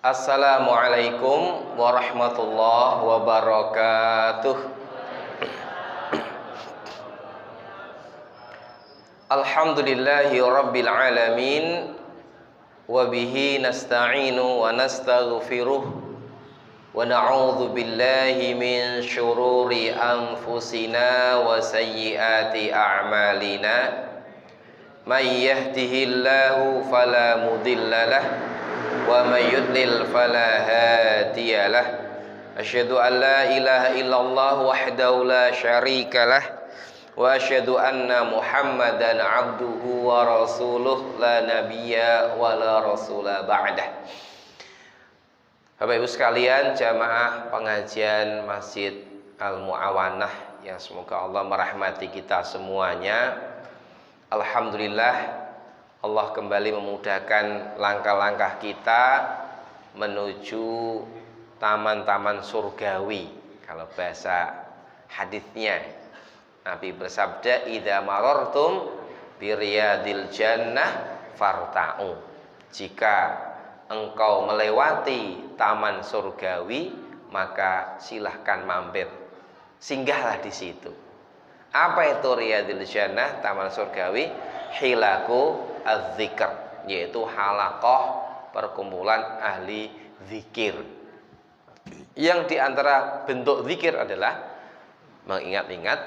Assalamualaikum warahmatullahi wabarakatuh. Alhamdulillahi rabbil alamin. Wabihi nasta'inu wa nastaghfiruh. Wa na'udzu billahi min syururi anfusina wa sayyiati a'malina. May yahdihillahu fala mudhillalah wa may yudlil fala hadiyalah. Asyhadu an la ilaha illallah wahdahu la syarikalah wa asyhadu anna Muhammadan abduhu wa rasuluh la nabiyya wa la rasula ba'dah. Bapak Ibu sekalian, jamaah pengajian Masjid Al-Mu'awanah yang semoga Allah merahmati kita semuanya. Alhamdulillah, Allah kembali memudahkan langkah-langkah kita menuju taman-taman surgawi. Kalau bahasa hadisnya, Nabi bersabda, "Idza marartum biriyadil jannah farta'u." Jika engkau melewati taman surgawi, maka silahkan mampir, singgahlah di situ. Apa itu riyadil jannah, taman surgawi? Hilaku az-zikr, yaitu halaqah perkumpulan ahli zikir. Yang diantara bentuk zikir adalah mengingat-ingat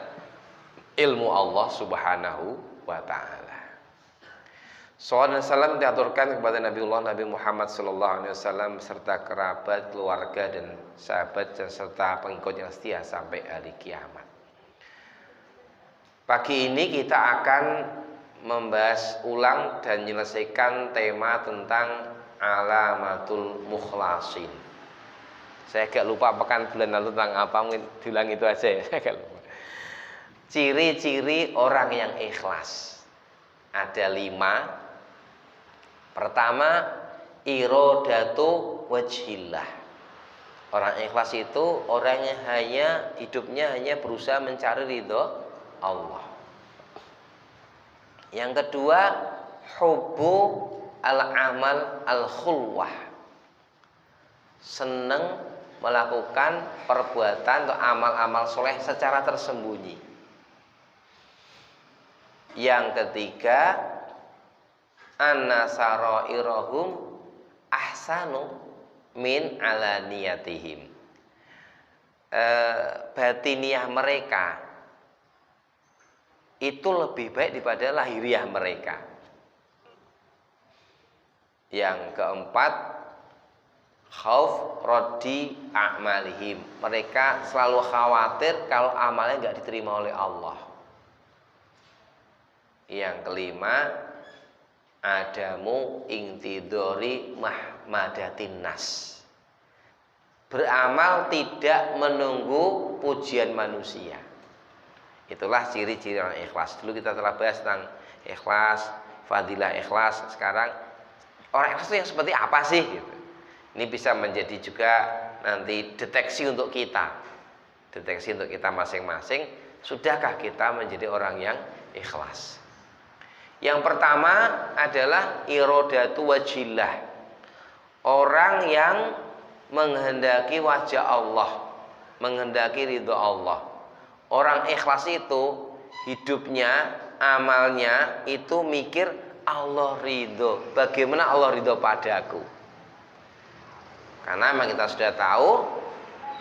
ilmu Allah subhanahu wa ta'ala. Salawat dan salam diaturkan kepada Nabiullah Nabi Muhammad sallallahu alaihi wasallam serta kerabat, keluarga dan sahabat dan serta pengikut yang setia sampai hari kiamat. Pagi ini kita akan membahas ulang dan menyelesaikan tema tentang alamatul mukhlasin. Saya agak lupa pekan bulan lalu tentang apa, mungkin diulang itu aja ya. Saya agak lupa. Ciri-ciri orang yang ikhlas ada 5. Pertama, irodatu wajhillah. Orang ikhlas itu orang yang hidupnya hanya berusaha mencari ridho Allah. Yang kedua, hubbu al-amal al-khulwah. Senang melakukan perbuatan atau amal-amal soleh secara tersembunyi. Yang ketiga, anna sarairahum ahsanu min alaniyatihim. Batiniah mereka itu lebih baik daripada lahiriah mereka. Yang keempat, khauf raddi a'malihim. Mereka selalu khawatir kalau amalnya enggak diterima oleh Allah. Yang kelima, adamu intidori mahmadatin nas. Beramal tidak menunggu pujian manusia. Itulah ciri-ciri orang ikhlas. Dulu kita telah bahas tentang ikhlas, fadilah ikhlas. Sekarang orang ikhlas itu yang seperti apa sih? Gitu. Ini bisa menjadi juga nanti deteksi untuk kita. Deteksi untuk kita masing-masing. Sudahkah kita menjadi orang yang ikhlas? Yang pertama adalah irodatu wajillah. Orang yang menghendaki wajah Allah, menghendaki ridho Allah. Orang ikhlas itu hidupnya, amalnya itu mikir Allah ridho. Bagaimana Allah ridho padaku? Karena memang kita sudah tahu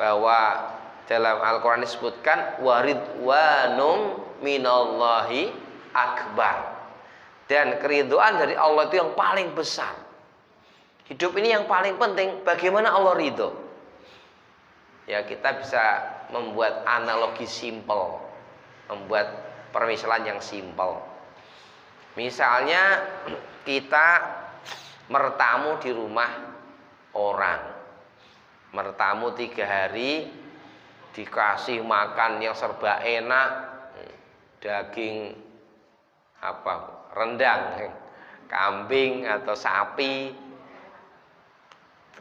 bahwa dalam Al-Quran disebutkan waridwanum minallahi akbar. Dan keridhaan dari Allah itu yang paling besar. Hidup ini yang paling penting, bagaimana Allah ridho. Ya, kita bisa membuat analogi simpel, membuat permisalan yang simpel. Misalnya kita mertamu di rumah orang, mertamu 3 hari, dikasih makan yang serba enak, daging rendang, kambing atau sapi,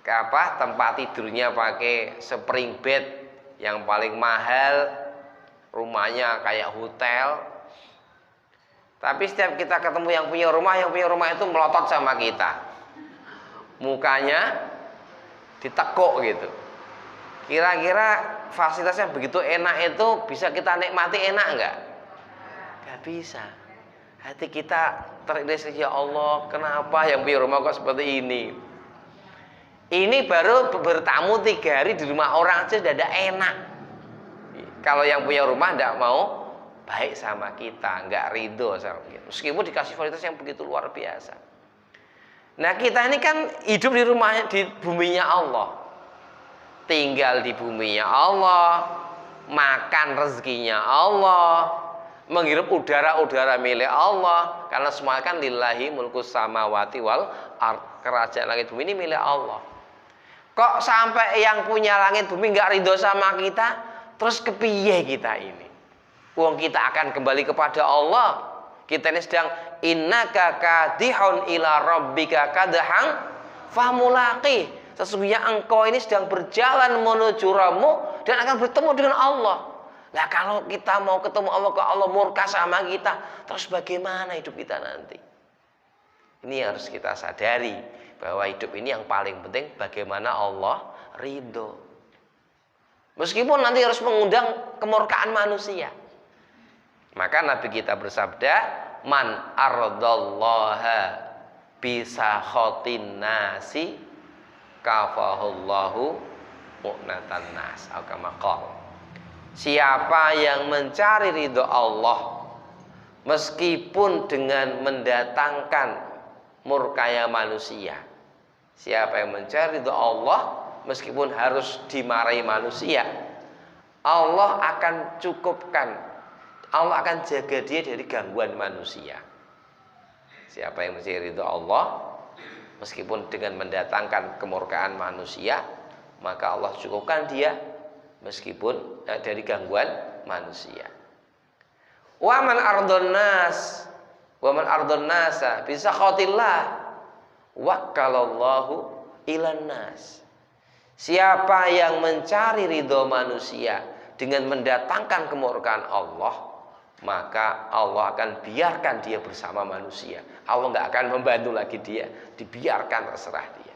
tempat tidurnya pakai spring bed yang paling mahal, rumahnya kayak hotel. Tapi setiap kita ketemu yang punya rumah itu melotot sama kita. Mukanya ditekuk gitu. Kira-kira fasilitas yang begitu enak itu bisa kita nikmati enak enggak? Enggak bisa. Hati kita teriris, ya Allah, kenapa yang punya rumah kok seperti ini? Ini baru bertamu 3 hari di rumah orang aja sudah ada enak. Kalau yang punya rumah enggak mau baik sama kita, enggak ridho sama kita. Meskipun dikasih fasilitas yang begitu luar biasa. Nah, kita ini kan hidup di rumahnya, di buminya Allah. Tinggal di buminya Allah, makan rezekinya Allah, menghirup udara-udara milik Allah, karena semua kan lillahi mulkus samawati wal ard, kerajaan langit bumi ini milik Allah. Kok sampai yang punya langit bumi nggak ridho sama kita, terus kepiye kita ini? Wong kita akan kembali kepada Allah. Kita ini sedang innaka kadihun ila rabbika kadhang famulaqih. Sesungguhnya engkau ini sedang berjalan menuju Rabbmu dan akan bertemu dengan Allah. Nah, kalau kita mau ketemu Allah, kok Allah murka sama kita, terus bagaimana hidup kita nanti? Ini harus kita sadari bahwa hidup ini yang paling penting bagaimana Allah ridho. Meskipun nanti harus mengundang kemurkaan manusia. Maka Nabi kita bersabda, man ardallaha bisakhatin nasi kafahullahu mu'natan nas. Siapa yang mencari ridho Allah meskipun dengan mendatangkan murkanya manusia. Siapa yang mencari ridho Allah meskipun harus dimarahi manusia, Allah akan cukupkan, Allah akan jaga dia dari gangguan manusia. Siapa yang mencari ridho Allah meskipun dengan mendatangkan kemurkaan manusia, maka Allah cukupkan dia meskipun dari gangguan manusia. Wa man ardon nasa bisa khotillah wakalallahu ilan nas. Siapa yang mencari ridho manusia dengan mendatangkan kemurkaan Allah, maka Allah akan biarkan dia bersama manusia. Allah nggak akan membantu lagi dia, dibiarkan terserah dia.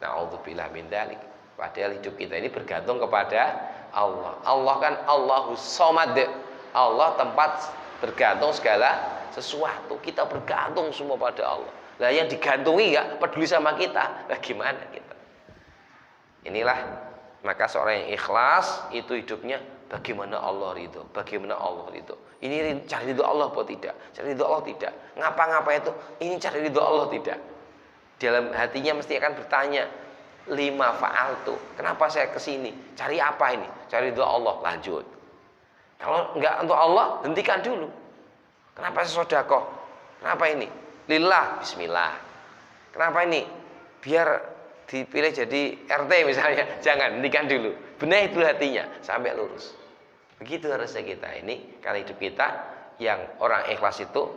Na'udzubillah min dzalik. Padahal hidup kita ini bergantung kepada Allah. Allah kan Allahus Somad. Allah tempat bergantung segala sesuatu. Kita bergantung semua pada Allah. Lah yang digantungi nggak peduli sama kita, bagaimana kita? Inilah maka seorang yang ikhlas itu hidupnya bagaimana Allah ridho, bagaimana Allah ridho. Ini cari ridho Allah apa tidak? Cari ridho Allah tidak. Ngapa-ngapa itu? Ini cari ridho Allah tidak. Dalam hatinya mesti akan bertanya, lima fa'altu. Kenapa saya kesini? Cari apa ini? Cari ridho Allah. Lanjut. Kalau enggak untuk Allah, hentikan dulu. Kenapa saya sedekah? Kenapa ini? Lillah, bismillah. Kenapa ini? Biar dipilih jadi RT misalnya. Jangan, hentikan dulu. Benahi dulu hatinya sampai lurus. Begitu harusnya kita ini kalau hidup kita yang orang ikhlas itu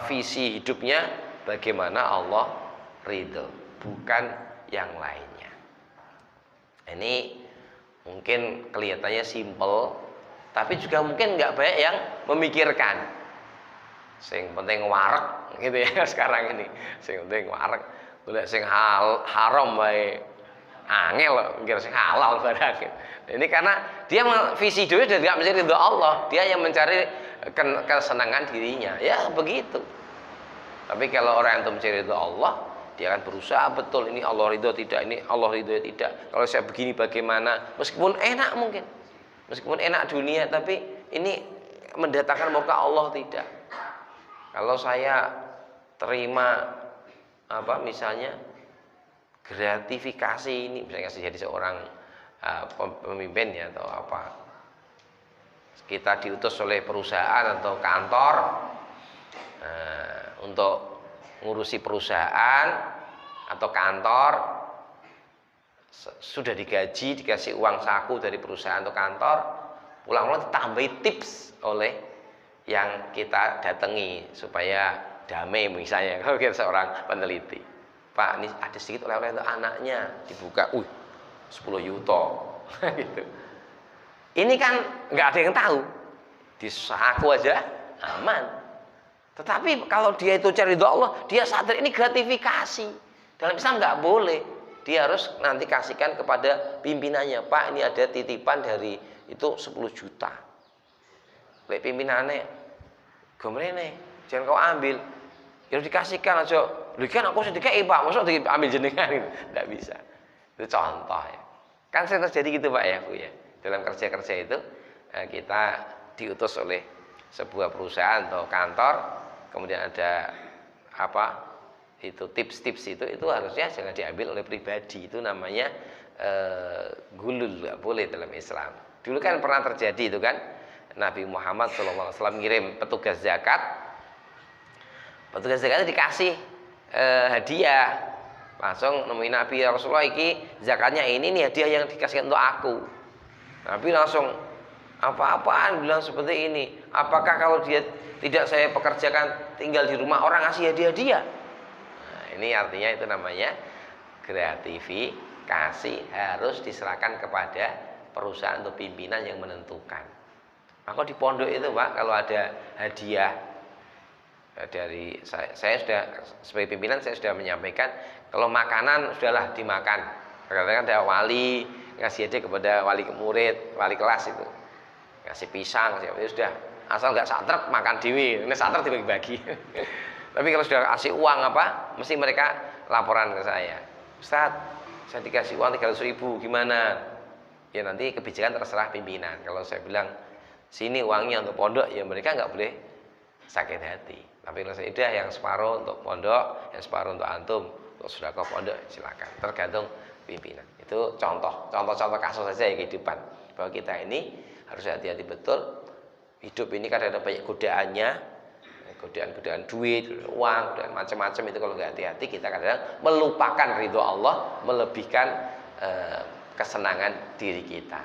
visi hidupnya bagaimana Allah ridho, bukan yang lainnya. Ini mungkin kelihatannya simple, tapi juga mungkin nggak banyak yang memikirkan. Sing penting wareg gitu ya sekarang ini. Sing penting wareg. Golek sing haram wae angel mikir sing halal barang. Ini karena dia visi hidupnya dan nggak mencari ridho Allah, dia yang mencari kesenangan dirinya. Ya begitu. Tapi kalau orang yang mencari ridho Allah, dia akan berusaha betul, ini Allah ridho tidak, ini Allah ridho tidak. Kalau saya begini bagaimana? Meskipun enak mungkin, meskipun enak dunia, tapi ini mendatangkan murka Allah tidak. Kalau saya terima misalnya gratifikasi ini, misalnya jadi seorang pemimpin ya atau apa, kita diutus oleh perusahaan atau kantor untuk ngurusi perusahaan atau kantor, sudah digaji, dikasih uang saku dari perusahaan atau kantor, pulang-pulang ditambahi tips oleh yang kita datangi supaya damai misalnya. Kalau kita seorang peneliti, Pak, ini ada sedikit oleh-oleh untuk anaknya, dibuka, 10 yuto gitu. Ini kan nggak ada yang tahu, di saku aja aman. Tetapi kalau dia itu cari ridho Allah, dia sadar ini gratifikasi. Dalam Islam nggak boleh. dia harus nanti kasihkan kepada pimpinannya. Pak, ini ada titipan dari itu 10 juta. Lek pimpinannya, gomrene, jangan kau ambil. Ya dikasihkan aja. Lho kan aku sedikit Pak, masa diambil jenengan itu. Tidak bisa. Itu contoh ya. Kan sering terjadi gitu Pak ya, Bu ya. Dalam kerja-kerja itu kita diutus oleh sebuah perusahaan atau kantor, kemudian ada itu tips-tips itu harusnya jangan diambil oleh pribadi. Itu namanya gulul, nggak boleh dalam Islam. Dulu kan pernah terjadi itu kan, Nabi Muhammad SAW ngirim petugas zakat. Petugas zakat itu dikasih hadiah. Langsung nemuin Nabi, ya Rasulullah, iki zakatnya ini nih hadiah yang dikasihkan untuk aku. Nabi langsung apa-apaan bilang seperti ini. Apakah kalau dia tidak saya pekerjakan tinggal di rumah orang ngasih hadiah-hadiah? Nah, ini artinya itu namanya gratifikasi, harus diserahkan kepada perusahaan atau pimpinan yang menentukan. Maka di pondok itu Pak, kalau ada hadiah dari saya sudah sebagai pimpinan, saya sudah menyampaikan kalau makanan sudahlah dimakan. Kadang-kadang ada wali ngasih hadiah kepada wali murid, wali kelas itu ngasih pisang, ya sudah, asal nggak santrek makan dewi, ini santrek dibagi-bagi. Tapi kalau sudah kasih uang mesti mereka laporan ke saya, Ustaz, saya dikasih uang 300.000, gimana? Ya nanti kebijakan terserah pimpinan. Kalau saya bilang sini uangnya untuk pondok, ya mereka nggak boleh sakit hati. Tapi kalau saya udah yang separuh untuk pondok, yang separuh untuk antum, untuk sedekah pondok, silakan. Tergantung pimpinan. Itu contoh-contoh kasus saja ya kehidupan. Bahwa kita ini harus hati-hati betul. Hidup ini kan ada banyak godaannya, godaan duit, uang, dan macam-macam. Itu kalau nggak hati-hati kita kadang melupakan ridho Allah, melebihkan kesenangan diri kita.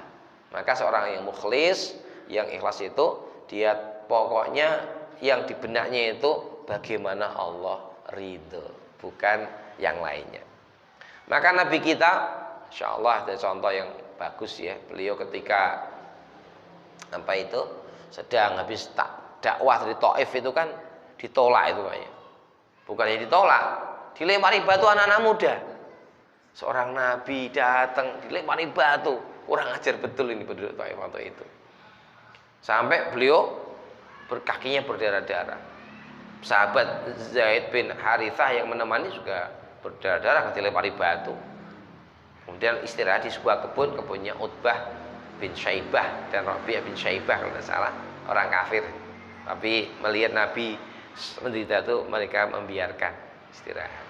Maka seorang yang mukhlis, yang ikhlas itu, dia pokoknya yang di benaknya itu bagaimana Allah ridho, bukan yang lainnya. Maka Nabi kita, insya Allah ada contoh yang bagus ya. Beliau ketika sedang habis dakwah dari Taif itu kan ditolak itu Pak ya. Bukannya ditolak, dilempari batu anak-anak muda. Seorang Nabi datang dilempari batu, kurang ajar betul ini penduduk Taif waktu itu. Sampai beliau kakinya berdarah-darah. Sahabat Zaid bin Harithah yang menemani juga berdarah-darah dilempari batu. Kemudian istirahat di sebuah kebunnya Utbah bin Syaibah dan Rabi' bin Syaibah kalau tidak salah, orang kafir. Tapi melihat Nabi menderita itu mereka membiarkan istirahat.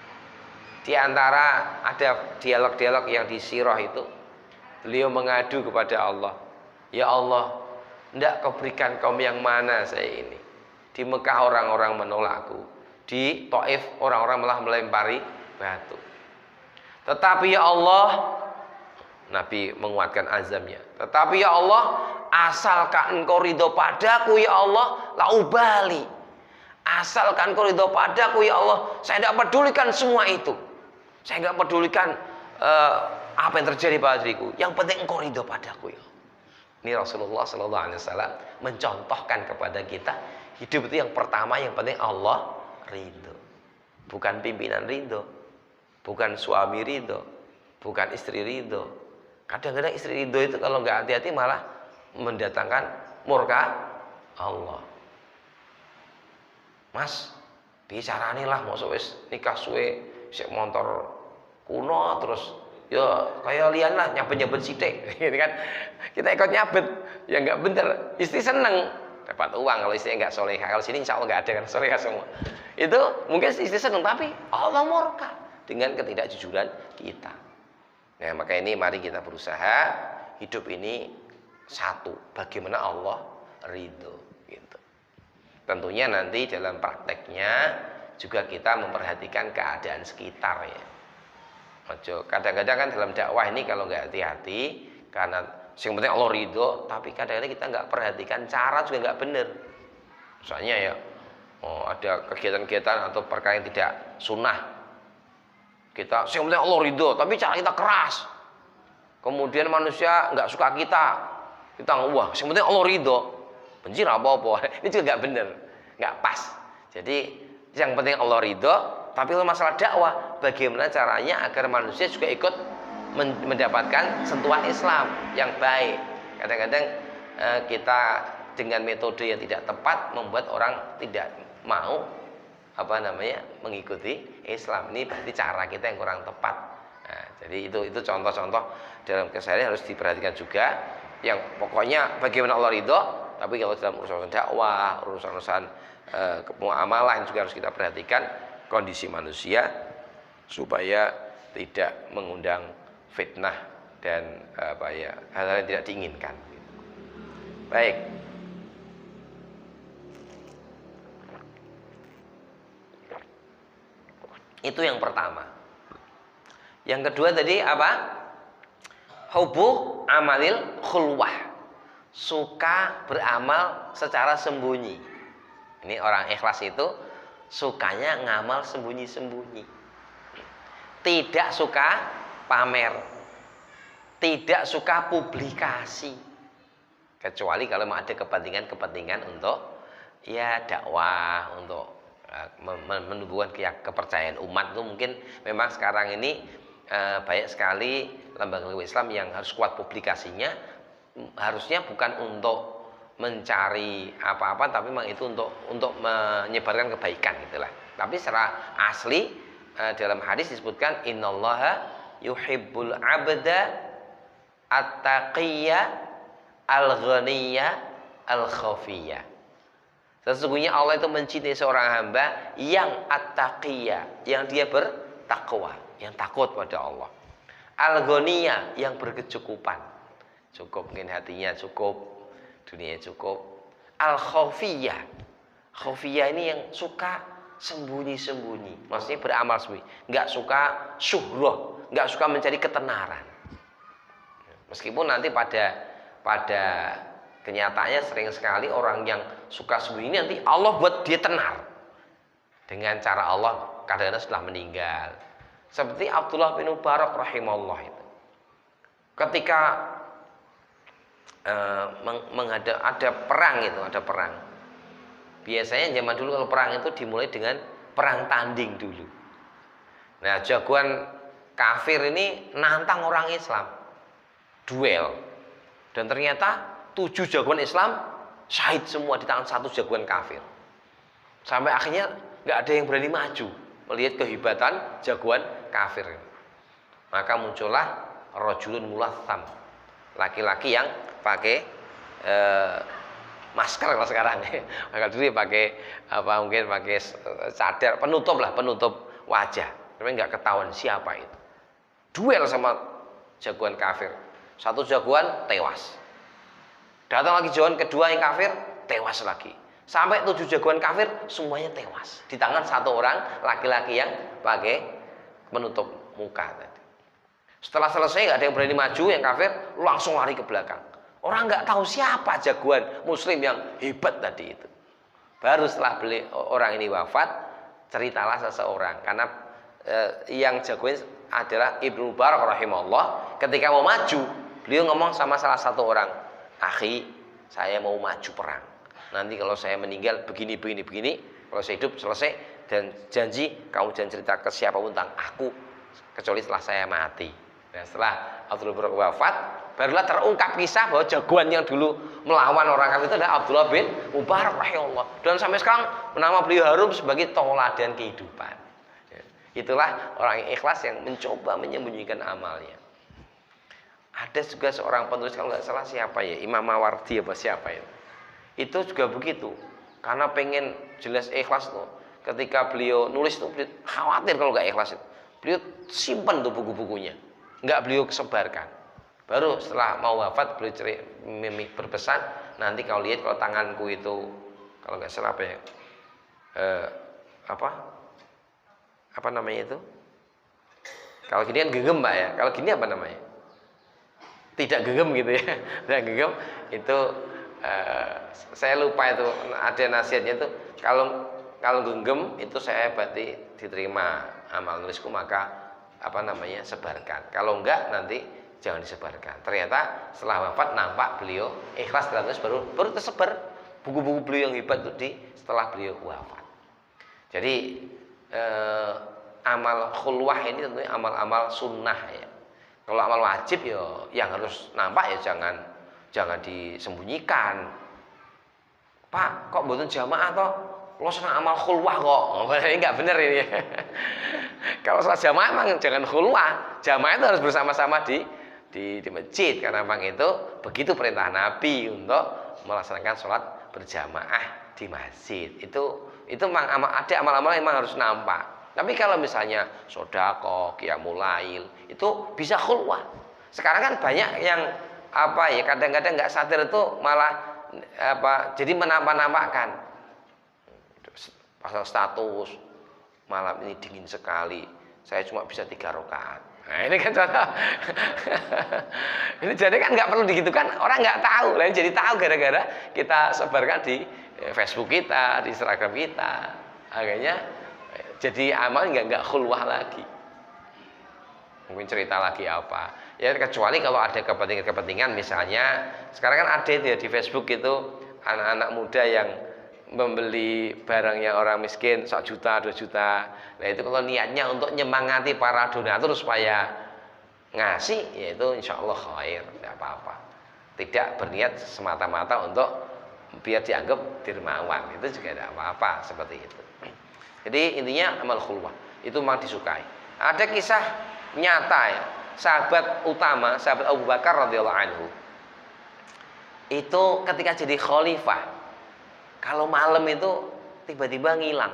Di antara ada dialog-dialog yang di sirah itu, beliau mengadu kepada Allah, ya Allah, hendak kau berikan kaum yang mana saya ini? Di Mekah orang-orang menolakku, di Taif orang-orang malah melempari batu. Tetapi ya Allah, Nabi menguatkan azamnya. Tetapi ya Allah, asalkan engkau ridho padaku ya Allah, la ubali. Asalkan engkau ridho padaku ya Allah, saya tidak pedulikan semua itu. Saya tidak pedulikan apa yang terjadi pada diriku. Yang penting engkau ridho padaku ya. Ini Rasulullah SAW mencontohkan kepada kita, hidup itu yang pertama yang penting Allah ridho, bukan pimpinan ridho, bukan suami ridho, bukan istri ridho. Kadang-kadang istri ridho itu kalau nggak hati-hati malah mendatangkan murka Allah. Mas, bicarane lah mau wis nikah suwe, sik motor kuno terus ya kayak lian lah nyabet-nyabet sithik gitu kan. Kita ikut nyabet ya nggak bener. Istri seneng dapat uang kalau istri nggak soleha. Kalau sini insya Allah nggak ada kan soleha semua. Itu mungkin istri seneng tapi Allah murka dengan ketidakjujuran kita. Nah maka ini mari kita berusaha hidup ini satu, bagaimana Allah ridho gitu. Tentunya nanti dalam prakteknya juga kita memperhatikan keadaan sekitar ya. Kadang-kadang kan dalam dakwah ini kalau nggak hati-hati, karena yang penting Allah ridho, tapi kadang-kadang kita nggak perhatikan cara juga nggak benar. Misalnya ya, ada kegiatan-kegiatan atau perkara yang tidak sunnah, kita yang penting Allah ridho, tapi cara kita keras. Kemudian manusia nggak suka kita wah, yang penting Allah ridho, benci apa-apa. Ini juga nggak benar, nggak pas. Jadi yang penting Allah ridho, Tapi kalau masalah dakwah, bagaimana caranya agar manusia juga ikut mendapatkan sentuhan Islam yang baik. Kadang-kadang kita dengan metode yang tidak tepat membuat orang tidak mau mengikuti Islam. Ini berarti cara kita yang kurang tepat. Nah, jadi itu contoh-contoh dalam keseharian harus diperhatikan juga. Yang pokoknya bagaimana Allah ridho, tapi kalau dalam urusan dakwah, urusan muamalah juga harus kita perhatikan kondisi manusia supaya tidak mengundang fitnah dan hal-hal yang tidak diinginkan. Baik. Itu yang pertama. Yang kedua tadi apa? Hubbu amalil khulwah. Suka beramal secara sembunyi. Ini orang ikhlas itu sukanya ngamal sembunyi-sembunyi. Tidak suka pamer. Tidak suka publikasi. Kecuali kalau ada kepentingan untuk ya dakwah, untuk menumbuhkan kepercayaan umat. Itu mungkin memang sekarang ini banyak sekali lembaga Islam yang harus kuat publikasinya. Harusnya bukan untuk mencari apa-apa, tapi memang itu untuk menyebarkan kebaikan gitulah. Tapi secara asli dalam hadis disebutkan innallaha yuhibbul abda at-taqiyya al-ghaniyya al-khafiyya. Sesungguhnya Allah itu mencintai seorang hamba yang at-taqiyya, yang dia bertakwa, yang takut pada Allah. Al-ghaniyya, yang berkecukupan. Cukup, mungkin hatinya cukup, dunia cukup. Al-khafiyah, khafiyah ini yang suka sembunyi-sembunyi, maksudnya beramal sembunyi, nggak suka syuhrah, nggak suka mencari ketenaran. Meskipun nanti pada kenyataannya sering sekali orang yang suka sembunyi nanti Allah buat dia tenar dengan cara Allah kadang-kadang setelah meninggal. Seperti Abdullah bin Mubarak rahimahullah itu, ketika ada perang. Biasanya zaman dulu kalau perang itu dimulai dengan perang tanding dulu. Nah, jagoan kafir ini nantang orang Islam, duel, dan ternyata 7 jagoan Islam syahid semua di tangan 1 jagoan kafir. Sampai akhirnya nggak ada yang berani maju melihat kehebatan jagoan kafir. Maka muncullah rajulun mulatham, laki-laki yang pakai masker kalau sekarang. Maka dulu pakai mungkin pakai cadar penutup wajah, tapi nggak ketahuan siapa itu. Duel sama jagoan kafir, 1 jagoan tewas. Datang lagi jagoan kedua yang kafir, tewas lagi. Sampai 7 jagoan kafir semuanya tewas di tangan 1 orang laki-laki yang pakai menutup muka tadi. Setelah selesai nggak ada yang berani maju, yang kafir langsung lari ke belakang. Orang nggak tahu siapa jagoan Muslim yang hebat tadi itu. Baru setelah orang ini wafat, ceritalah seseorang, karena yang jagoan adalah Ibnu Mubarak rahimahullah. Ketika mau maju, beliau ngomong sama salah satu orang, akhi, saya mau maju perang. Nanti kalau saya meninggal begini. Kalau saya hidup selesai, dan janji kamu jangan cerita ke siapapun tentang aku kecuali setelah saya mati. Nah, setelah Abdullah bin wafat, barulah terungkap kisah bahwa jagoan yang dulu melawan orang kafir itu adalah Abdullah bin Mubarak rahimahullah. Dan sampai sekarang nama beliau harum sebagai tauladan kehidupan. Itulah orang yang ikhlas yang mencoba menyembunyikan amalnya. Ada juga seorang penulis, kalau nggak salah siapa ya, Imam Mawardi apa siapa itu. Itu juga begitu, karena pengen jelas ikhlas tuh. Ketika beliau nulis tuh, beliau khawatir kalau nggak ikhlas itu. Beliau simpen tuh buku-bukunya, nggak beliau sebarkan. Baru setelah mau wafat beliau berpesan, nanti kau lihat kalau tanganku itu, kalau nggak salah apa ya, apa namanya itu? Kalau gini kan genggam Mbak ya, kalau gini apa namanya? Tidak genggam gitu ya. Tidak genggam itu saya lupa itu, ada nasihatnya itu, kalau genggam itu saya berarti diterima amal nulisku, maka sebarkan. Kalau enggak nanti jangan disebarkan. Ternyata setelah wafat nampak beliau ikhlas dalam tulis, baru tersebar buku-buku beliau yang hebat itu setelah beliau wafat. Jadi amal khulwah ini tentunya amal-amal sunnah ya. Kalau amal wajib ya yang harus nampak ya jangan disembunyikan. Pak, kok mboten jamaah toh? Lo senang amal khulwah kok. Ini enggak benar ini. Kalau salat jamaah memang jangan khulwah. Jamaah itu harus bersama-sama di masjid karena memang itu begitu perintah Nabi untuk melaksanakan sholat berjamaah di masjid. Itu memang ada amal-amal yang memang harus nampak. Tapi kalau misalnya sodako, qiyamul lail itu bisa khulwah. Sekarang kan banyak yang kadang-kadang nggak sadar itu malah jadi menampak-nampakkan pasang status malam ini dingin sekali, saya cuma bisa 3 rakaat. Nah ini kan contoh. Ini jadi kan nggak perlu digitukan, orang nggak tahu. Lain jadi tahu gara-gara kita sebarkan di Facebook kita, di Instagram kita. Akhirnya jadi amal nggak khulwah lagi. Mungkin cerita lagi apa? Ya kecuali kalau ada kepentingan misalnya sekarang kan ada itu ya di Facebook itu anak-anak muda yang membeli barangnya orang miskin 1 juta, 2 juta. Nah itu kalau niatnya untuk nyemangati para donatur supaya ngasih, yaitu insya Allah khair, tidak apa-apa. Tidak berniat semata-mata untuk biar dianggap dermawan, itu juga tidak apa-apa seperti itu. Jadi intinya amal khulwah itu memang disukai. Ada kisah nyata ya, sahabat utama, sahabat Abu Bakar radhiyallahu anhu. Itu ketika jadi khalifah, kalau malam itu tiba-tiba ngilang,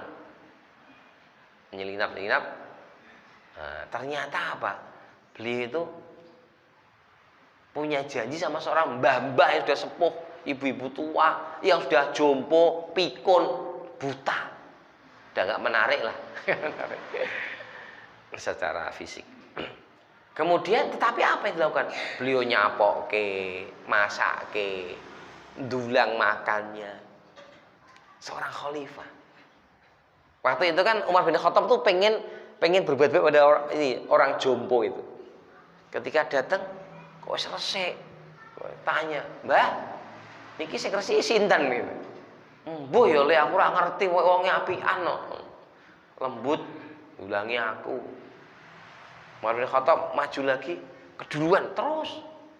menyelinap. Ternyata apa? Beliau itu punya janji sama seorang mbah-mbah yang sudah sepuh, ibu-ibu tua yang sudah jompo, pikun, buta, udah nggak menarik lah secara fisik. Kemudian tetapi apa yang dilakukan? Beliau nyapoke, masake, dulang makannya. Seorang khalifah. Waktu itu kan Umar bin Khattab tuh pengen berbuat baik pada orang jompo itu. Ketika datang, kok selesai? Tanya, Mbah, niki sing resiki sinten gitu. Mbuh ya le aku ora ngerti wonge apian kok. Lembut, ulangi aku. Umar bin Khattab maju lagi, keduluan terus.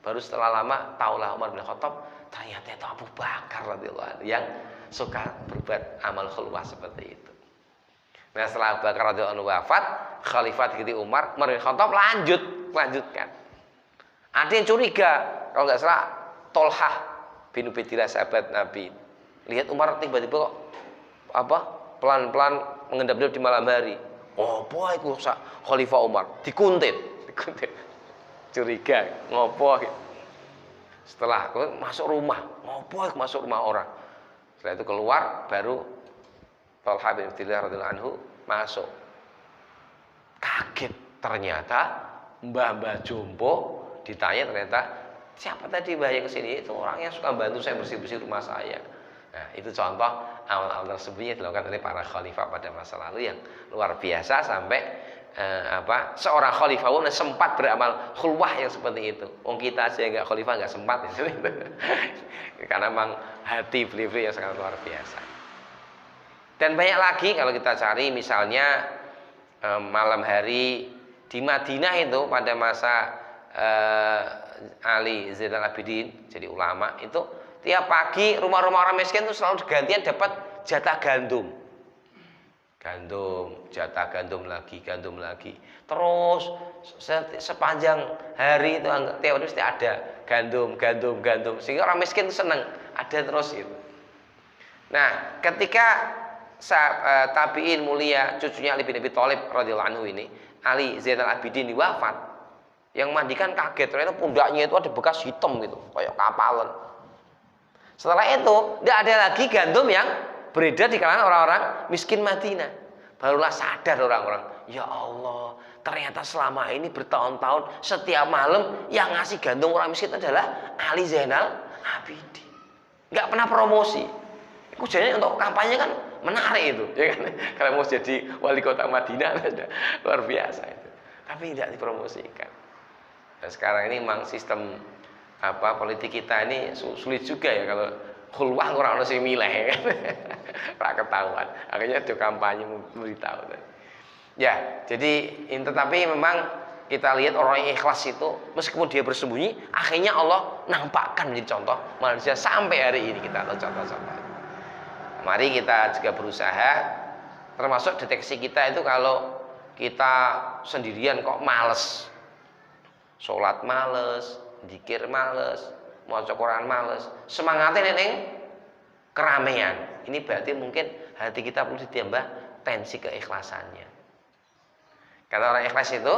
Baru setelah lama taulah Umar bin Khattab ternyata itu Abu Bakar radhiyallahu anhu yang suka berbuat amal khulwah seperti itu. Nah setelah Abu Bakar radhiyallahu anhu wafat, khalifah diganti Umar bin Khattab lanjutkan. Ada yang curiga, kalau nggak salah Tolhah bin Ubaidillah sahabat Nabi. Lihat Umar tiba-tiba kok pelan-pelan mengendap-endap di malam hari. Oh boy, itu khalifah Umar dikuntit. Curiga, ngopo gitu. Setelah masuk rumah, masuk rumah orang. Setelah itu keluar, baru Thalhah bin Ubaidillah radhiyallahu anhu masuk. Kaget, ternyata mbah-mbah jompo ditanya ternyata siapa tadi mbah yang kesini? Itu orang yang suka bantu saya bersih-bersih rumah saya. Nah, itu contoh amal-amal tersebut yang dilakukan oleh para khalifah pada masa lalu yang luar biasa sampai seorang khalifah pun sempat beramal khulwah yang seperti itu. Kita aja nggak khalifah nggak sempat ya. Karena memang hati beliau yang sangat luar biasa. Dan banyak lagi kalau kita cari misalnya malam hari di Madinah itu pada masa Ali Zainal Abidin jadi ulama itu tiap pagi rumah-rumah orang miskin itu selalu gantian dapat jatah gandum. Jatah gandum lagi. Terus sepanjang hari itu tiap hari mesti ada gandum. Sehingga orang miskin itu senang, ada terus itu. Nah, ketika tabi'in mulia cucunya Ali bin Abi Thalib radhiyallahu anhu ini, Ali Zainal Abidin wafat. Yang mandikan kaget, ternyata pundaknya itu ada bekas hitam gitu, kayak kapalan. Setelah itu, tidak ada lagi gandum yang beredar di kalangan orang-orang miskin Madinah. Barulah sadar orang-orang, ya Allah, ternyata selama ini bertahun-tahun setiap malam yang ngasih gandum orang miskin adalah Ali Zainal Abidin. Nggak pernah promosi. Kujanya untuk kampanye kan menarik itu, ya kan? Kalau mau jadi wali kota Madinah sudah luar biasa itu. Tapi tidak dipromosikan. Dan sekarang ini memang sistem politik kita ini sulit juga ya kalau khulwah orang sing milih kan. Ora ketahuan. Akhirnya do kampanye memberitahu. Ya, jadi tetapi memang kita lihat orang yang ikhlas itu meskipun dia bersembunyi, akhirnya Allah nampakkan menjadi contoh manusia sampai hari ini kita tahu contoh-contoh. Mari kita juga berusaha, termasuk deteksi kita itu kalau kita sendirian kok males, sholat males, zikir males, maca Quran males, semangatnya neng keramaian. Ini berarti mungkin hati kita perlu ditambah tensi keikhlasannya. Karena orang ikhlas itu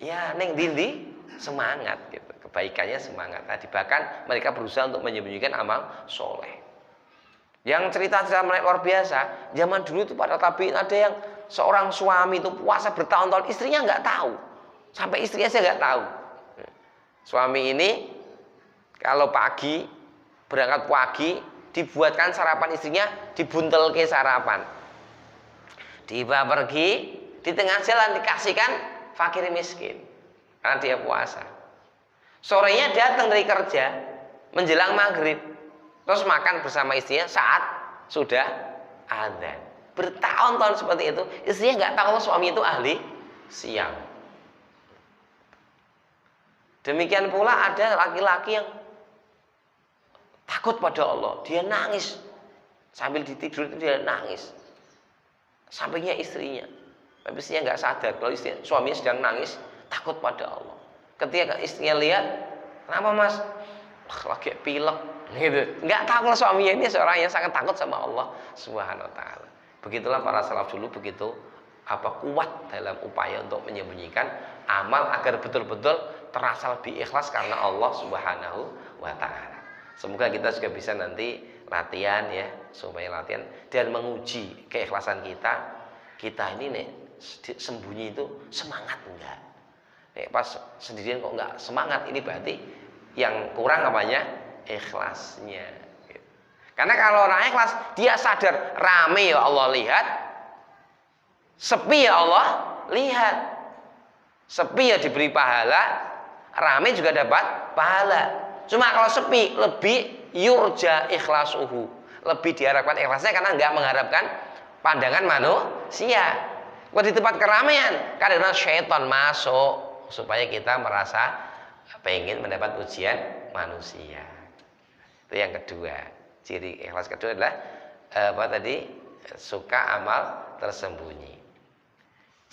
ya neng dindi semangat gitu, kebaikannya semangat. Tadi bahkan mereka berusaha untuk menyembunyikan amal soleh. Yang cerita-cerita mereka luar biasa. Zaman dulu itu pada tabiin ada yang seorang suami itu puasa bertahun-tahun, istrinya nggak tahu, sampai istrinya saya nggak tahu. Suami ini kalau pagi berangkat pagi dibuatkan sarapan istrinya, dibuntel ke sarapan. Tiba pergi di tengah jalan dikasihkan fakir miskin karena dia puasa. Sorenya datang dari kerja menjelang maghrib, terus makan bersama istrinya saat sudah adzan. Bertahun-tahun seperti itu, istrinya nggak tahu kalau suami itu ahli siang. Demikian pula ada laki-laki yang takut pada Allah, dia nangis sambil ditidur itu dia nangis. Sampingnya istrinya. Tapi istrinya nggak sadar kalau suaminya sedang nangis, takut pada Allah. Ketika istrinya lihat, kenapa mas? Lagi pilek, gitu. Nggak tahu kalau suaminya ini seorang yang sangat takut sama Allah Subhanahu Wa Taala. Begitulah para salaf dulu begitu kuat dalam upaya untuk menyembunyikan amal agar betul-betul terasa lebih ikhlas karena Allah Subhanahu Wa Taala. Semoga kita juga bisa nanti latihan ya, supaya latihan dan menguji keikhlasan kita. Kita ini nih sembunyi itu semangat enggak? Pas sendirian kok enggak semangat, ini berarti yang kurang apanya? Ikhlasnya. Gitu. Karena kalau orang ikhlas, dia sadar rame ya Allah lihat, sepi ya Allah lihat. Sepi ya diberi pahala, rame juga dapat pahala. Cuma kalau sepi lebih yurja ikhlasuhu, lebih diharapkan ikhlasnya karena enggak mengharapkan pandangan manusia. Kalau di tempat keramaian, kadang-kadang syaitan masuk supaya kita merasa pengen mendapat pujian manusia. Itu yang kedua. Ciri ikhlas kedua adalah suka amal tersembunyi.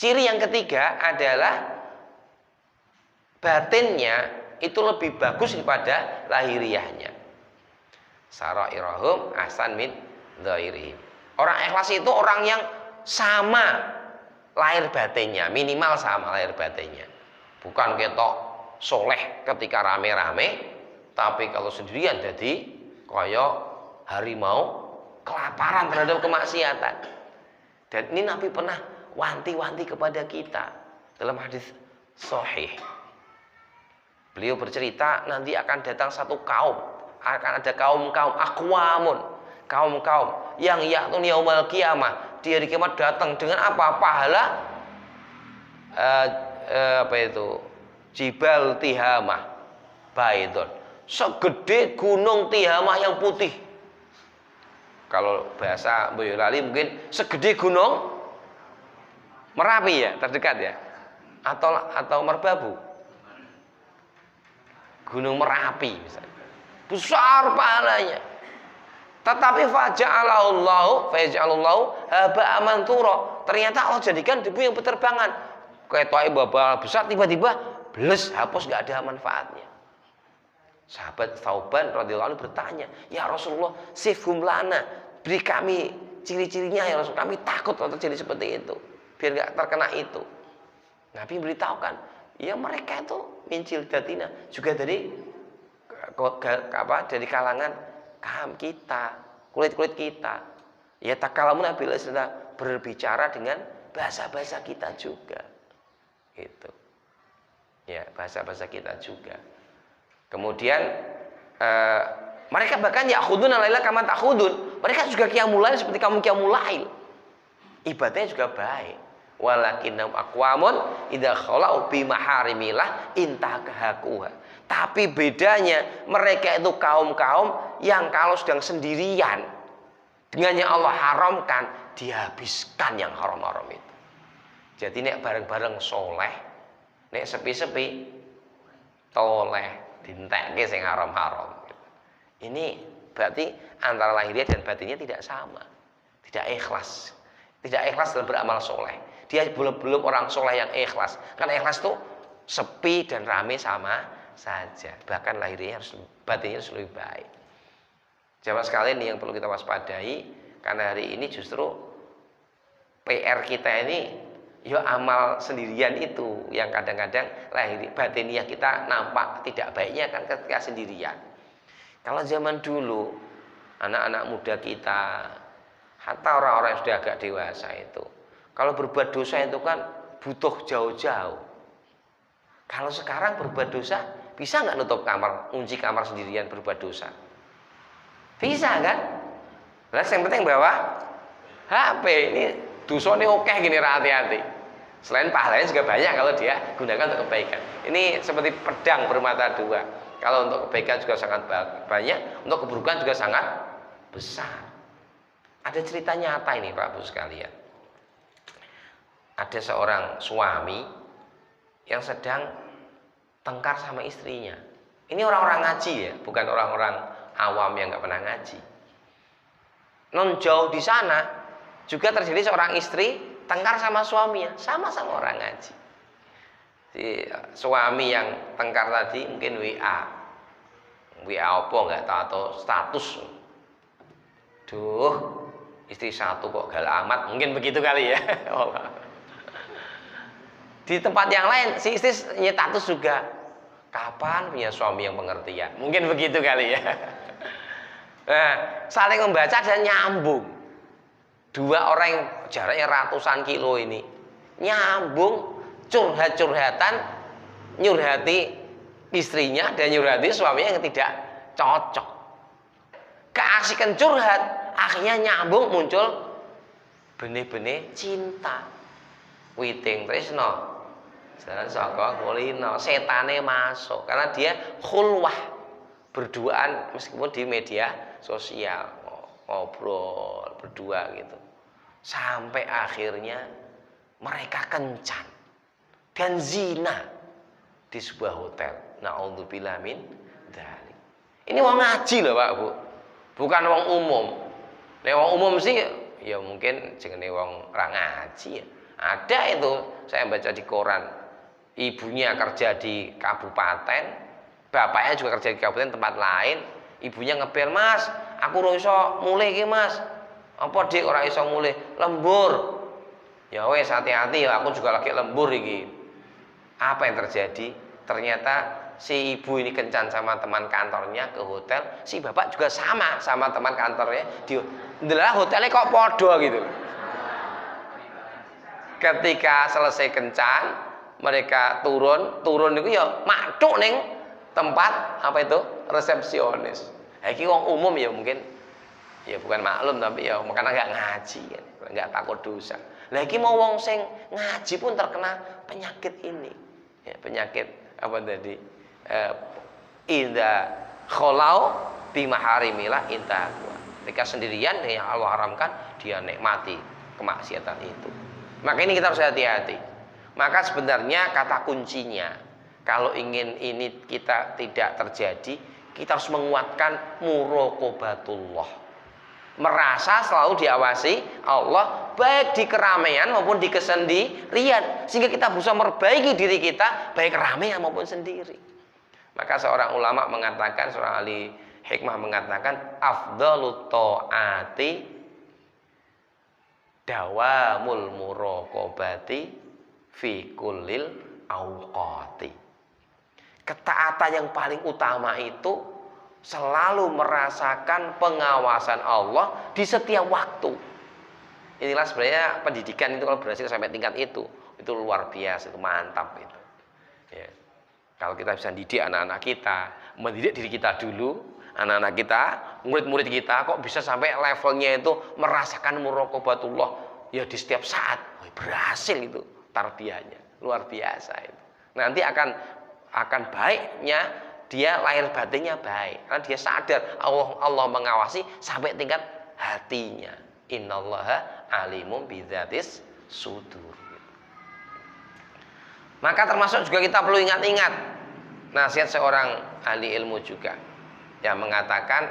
Ciri yang ketiga adalah batinnya itu lebih bagus daripada lahiriahnya. Sarairahum ahsan min dhairihim. Orang ikhlas itu orang yang sama lahir batinnya, minimal sama lahir batinnya. Bukan ketok soleh ketika rame-rame, tapi kalau sendirian jadi koyok harimau kelaparan terhadap kemaksiatan. Dan ini Nabi pernah wanti-wanti kepada kita dalam hadis sahih. Beliau bercerita nanti akan datang satu kaum, akan ada kaum-kaum aqwamun, kaum-kaum yang ya'tun yaumal qiyamah, di hari kiamat datang dengan apa? Pahala Jibal Tihamah baidun, segede gunung Tihamah yang putih. Kalau bahasa Boyolali mungkin segede gunung Merapi ya, terdekat ya. Atau Merbabu. Gunung Merapi misalnya. Besar pahalanya. Tetapi faja'alallahu haba'an manthura. Ternyata Allah jadikan debu yang berterbangan. Ketoknya babal besar tiba-tiba bles, hapus, enggak ada manfaatnya. Sahabat Thauban radhiyallahu anhu bertanya, "Ya Rasulullah, sifhum lana, beri kami ciri-cirinya ya Rasul. Kami takut kalau terjadi seperti itu, biar enggak terkena itu." Nabi beritahukan, ya mereka itu mincil datina, juga dari kalangan kita, kulit-kulit kita. Ya takalamun bila sudah berbicara dengan bahasa-bahasa kita juga. Gitu. Ya, bahasa-bahasa kita juga. Kemudian mereka bahkan ya'khudun al-laila kama ta'khudun. Mereka juga qiyamul lail seperti kamu qiyamul lail. Ibadahnya juga baik. Walakinnahum aqwamun idza khalau bi maharimillah intakahakuha. Tapi bedanya mereka itu kaum-kaum yang kalau sedang sendirian dengan yang Allah haramkan, dihabiskan yang haram-haram itu. Jadi nek bareng-bareng soleh, nek sepi-sepi toleh dintekke sing haram-haram. Ini berarti antara lahiriah dan batinnya tidak sama, tidak ikhlas dalam beramal soleh. Dia belum orang soleh yang ikhlas. Karena ikhlas tuh sepi dan rame sama saja. Bahkan lahiriahnya batinnya harus lebih baik. Jamaah sekalian nih yang perlu kita waspadai, karena hari ini justru PR kita ini ya amal sendirian itu yang kadang-kadang lahir batiniah kita nampak tidak baiknya kan ketika sendirian. Kalau zaman dulu anak-anak muda kita, hatta orang-orang yang sudah agak dewasa itu, kalau berbuat dosa itu kan butuh jauh-jauh. Kalau sekarang berbuat dosa bisa nggak nutup kamar, kunci kamar sendirian berbuat dosa? Bisa kan? Nah, yang penting bawa HP ini dosanya oke gini, hati-hati. Selain pahalanya juga banyak kalau dia gunakan untuk kebaikan. Ini seperti pedang bermata dua. Kalau untuk kebaikan juga sangat banyak, untuk keburukan juga sangat besar. Ada cerita nyata ini Pak Bu sekalian. Ada seorang suami yang sedang tengkar sama istrinya. Ini orang-orang ngaji ya, bukan orang-orang awam yang nggak pernah ngaji. Non jauh di sana juga terjadi seorang istri tengkar sama suaminya, sama-sama orang ngaji. Si suami yang tengkar tadi mungkin WA apa nggak tahu, atau status. Duh, istri satu kok galak amat, mungkin begitu kali ya. Di tempat yang lain si istri status juga, kapan punya suami yang pengertian, mungkin begitu kali ya. Nah, saling membaca dan nyambung. Dua orang yang jaraknya ratusan kilo ini nyambung, curhat-curhatan, nyurhati istrinya dan nyurhati suaminya yang tidak cocok. Keasikan curhat akhirnya nyambung, muncul benih-benih cinta. Witing tresno jalan saka kulino, setane masuk karena dia khulwah, berduaan meskipun di media sosial, ngobrol berdua gitu. Sampai akhirnya mereka kencan dan zina di sebuah hotel. Na'udzubillah min dzalik. Ini wong ngaji loh Pak Bu, bukan wong umum. Nek wong umum sih ya mungkin jenenge wong ora ngaji ya. Ada itu saya baca di koran, ibunya kerja di kabupaten, bapaknya juga kerja di kabupaten tempat lain. Ibunya ngebel, "Mas, aku ora iso mulih iki, Mas." "Apa Dik ora iso mulih?" "Lembur." "Ya wes hati-hati ya, aku juga lagi lembur iki." Apa yang terjadi? Ternyata si ibu ini kencan sama teman kantornya ke hotel, si bapak juga sama teman kantornya di hotelnya kok podo gitu. Ketika selesai kencan, mereka turun itu ya matuk ning tempat apa itu resepsionis. Iki wong umum ya mungkin ya bukan maklum tapi ya karena nggak ngaji kan, nggak takut dosa. Lah iki mau wong sing ngaji pun terkena penyakit ini. Ya, penyakit apa tadi? Inda kholau bi maharimillah intaqwa. Ketika sendirian yang Allah haramkan, dia nikmati kemaksiatan itu. Maka ini kita harus hati-hati. Maka sebenarnya kata kuncinya, kalau ingin ini kita tidak terjadi, kita harus menguatkan muraqabatullah. Merasa selalu diawasi Allah, baik di keramaian maupun di kesendirian, sehingga kita bisa memperbaiki diri kita baik ramean maupun sendiri. Maka seorang ulama mengatakan, seorang ahli hikmah mengatakan, afdalut ta'ati dawamul muraqabati fi kullil awqati. Ketaatan yang paling utama itu selalu merasakan pengawasan Allah di setiap waktu. Inilah sebenarnya pendidikan itu kalau berhasil sampai tingkat itu luar biasa, itu mantap itu. Ya. Kalau kita bisa didik anak-anak kita, mendidik diri kita dulu, anak-anak kita, murid-murid kita kok bisa sampai levelnya itu merasakan muraqabatullah ya di setiap saat. Berhasil itu tarbiyahnya, luar biasa itu. Nanti akan baiknya dia lahir batinnya baik karena dia sadar Allah mengawasi sampai tingkat hatinya. Innallaha alimum bidzatis sudur. Maka termasuk juga kita perlu ingat-ingat nasihat seorang ahli ilmu juga yang mengatakan,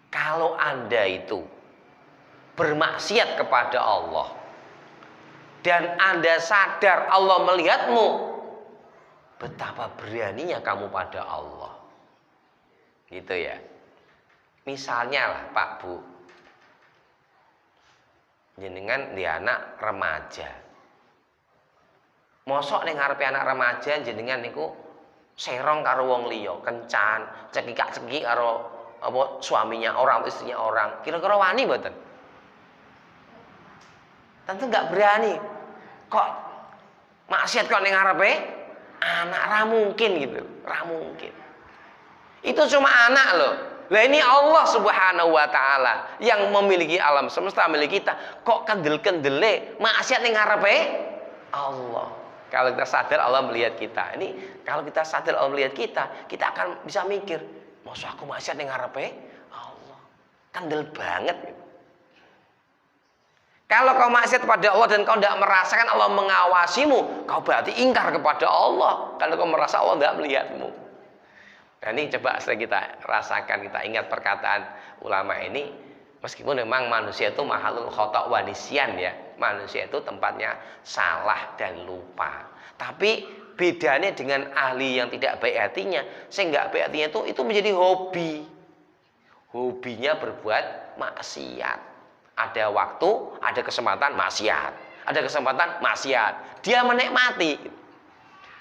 kalau Anda itu bermaksiat kepada Allah dan Anda sadar Allah melihatmu, betapa beraninya kamu pada Allah. Gitu ya. Misalnya lah Pak Bu, jenengan di anak remaja. Mosok ning ngarepe anak remaja jenengan niku serong karo wong liya, kencan, cekikak-cekik karo apa suaminya orang, istrinya orang. Kira-kira wani mboten? Tentu nggak berani. Kok maksiat kok ning ngarepe anak, ra mungkin gitu, ra mungkin. Itu cuma anak loh. Lah ini Allah Subhanahu wa taala yang memiliki alam semesta milik kita. Kok kendel-kendele maksiat ning ngarepe Allah. Kalau kita sadar Allah melihat kita. Ini kalau kita sadar Allah melihat kita, kita akan bisa mikir, masa aku maksiat ning ngarepe Allah. Kendel banget gitu. Kalau kau maksiat kepada Allah dan kau tidak merasakan Allah mengawasimu, kau berarti ingkar kepada Allah. Kalau kau merasa Allah tidak melihatmu. Nah ini coba setelah kita rasakan, kita ingat perkataan ulama ini. Meskipun memang manusia itu mahalul khota' wa nisyan ya. Manusia itu tempatnya salah dan lupa. Tapi bedanya dengan ahli yang tidak baik hatinya. Sehingga baik hatinya itu menjadi hobi. Hobinya berbuat maksiat. Ada waktu, ada kesempatan maksiat. Ada kesempatan maksiat. Dia menikmati.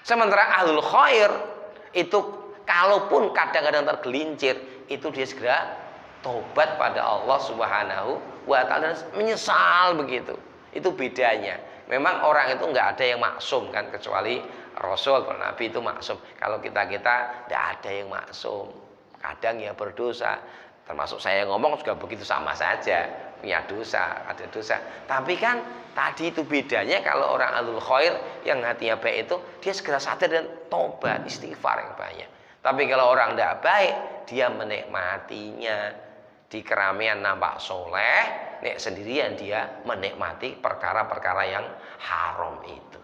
Sementara ahlul khair itu kalaupun kadang-kadang tergelincir, itu dia segera tobat pada Allah Subhanahu wa taala dan menyesal begitu. Itu bedanya. Memang orang itu nggak ada yang maksum kan, kecuali Rasul, para Nabi itu maksum. Kalau kita tidak ada yang maksum. Kadang ya berdosa. Termasuk saya ngomong juga begitu, sama saja. Punya dosa, ada dosa. Tapi kan tadi itu bedanya kalau orang ahlul khair yang hatinya baik itu dia segera sadar dan tobat, istighfar yang banyak. Tapi kalau orang tidak baik, dia menikmatinya. Di keramaian nampak soleh, nek sendirian dia menikmati perkara-perkara yang haram itu.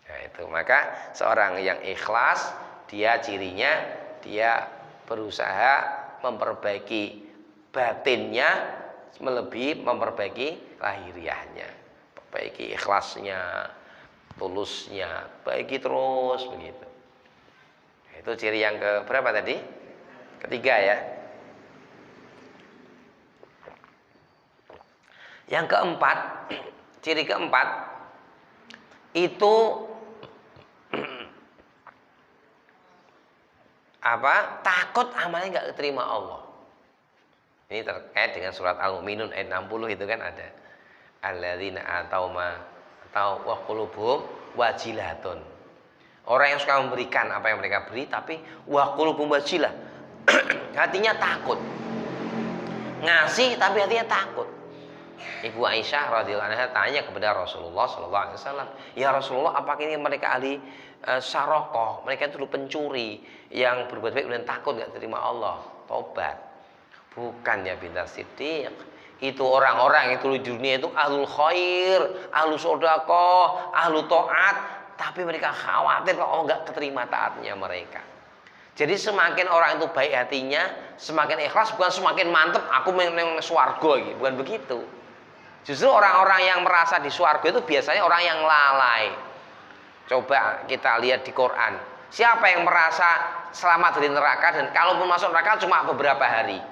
Nah itu, maka seorang yang ikhlas, dia cirinya dia berusaha memperbaiki batinnya melebihi memperbaiki lahiriahnya, perbaiki ikhlasnya, tulusnya, baiki terus begitu. Itu ciri yang ke berapa tadi? Ketiga ya. Yang keempat, ciri keempat itu apa? Takut amalnya nggak diterima Allah. Ini terkait dengan surat Al-Mu'minun ayat 60 itu kan ada. Alladzina atau wa qulubuhum wajilatun. Orang yang suka memberikan apa yang mereka beri, tapi wa qulubuhum wajilah. Hatinya takut. Ngasih tapi hatinya takut. Ibu Aisyah radhiyallahu anha tanya kepada Rasulullah sallallahu alaihi wasallam, "Ya Rasulullah, apakah ini mereka ahli syaraqah? Mereka itu dulu pencuri yang berbuat baik dan takut enggak terima Allah, tobat." Bukan ya bintar Siddiq. Itu orang-orang itu di dunia itu ahlul khair, ahlul sedekah, ahlul taat, tapi mereka khawatir kalau Allah enggak keterima taatnya mereka. Jadi semakin orang itu baik hatinya, semakin ikhlas, bukan semakin mantep aku menang swarga gitu, bukan begitu. Justru orang-orang yang merasa di swarga itu biasanya orang yang lalai. Coba kita lihat di Quran. Siapa yang merasa selamat dari neraka dan kalaupun masuk neraka cuma beberapa hari?